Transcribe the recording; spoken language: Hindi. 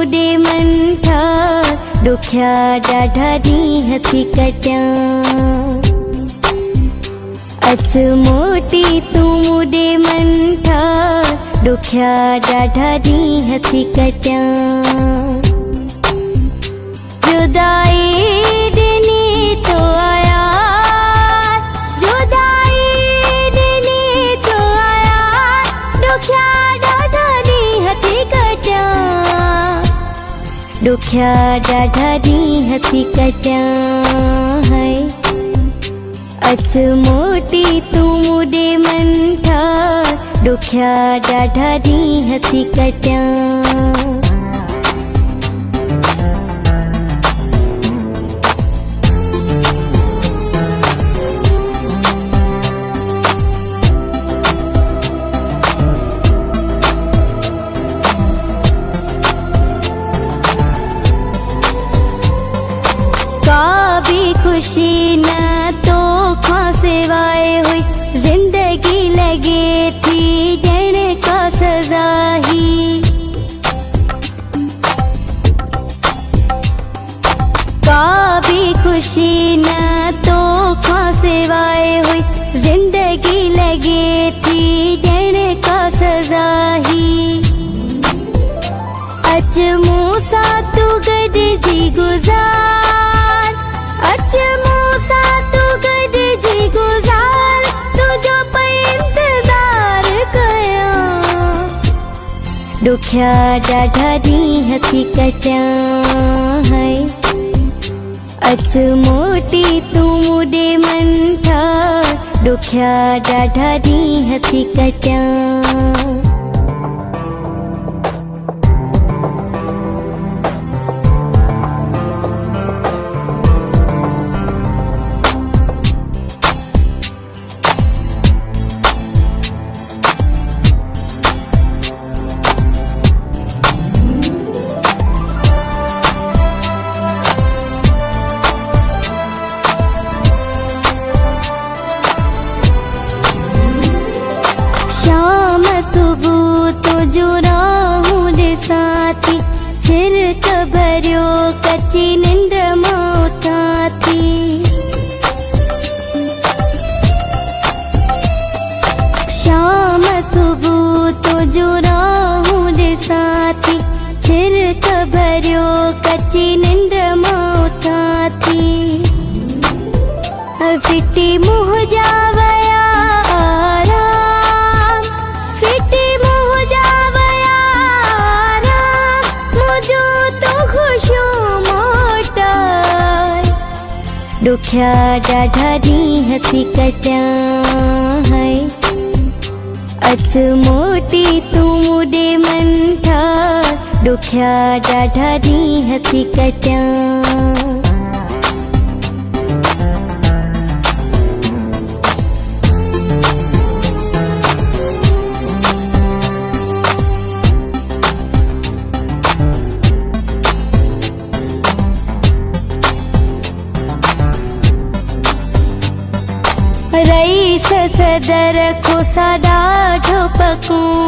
मुडे मंठा दुख्या डाढ़ा दी हथी कट्या अच मोटी तू मुडे मंठा दुख्या डाढ़ा दी हथी कट्या जुदाई देने तो आया जुदाई देने तो आया दुख्या डाढ़ा दी हथी कट्या दुख्या डाढ़ा दी हथी कट्या है अच मोटी तू मुडे मंठा दुख्या डाढ़ा दी हथी कट्या काबी खुशी न तो खा सिवाय हुई जिंदगी लगे थी जण का सजा ही काबी खुशी न तो खा सिवाय हुई जिंदगी लगे थी जण का सजा ही अच मूसा तू गड जी गुजार अच मूसा तू गड जी गुजार तुझो पे इंतजार कया दुख्या डाढ़ा दी हथी कट्या है अच मोटी तू मुडे मंठा दुख्या डाढ़ा दी हथी कट्या सुबह तो जुरा हूँ रे साथी छिरक भरियो कच्ची निंद मौता थी शाम सुबह तो जुरा हूँ रे साथी छिरक भरियो कच्ची निंद मौता थी फिटी मुँह जावया दुख्या डाढ़ा दी हथी कट्या है अच मोटी तू मुडे मंठा दुख्या डाढ़ा दी हथी कट्या रईस सदर को सदा ढोपकूं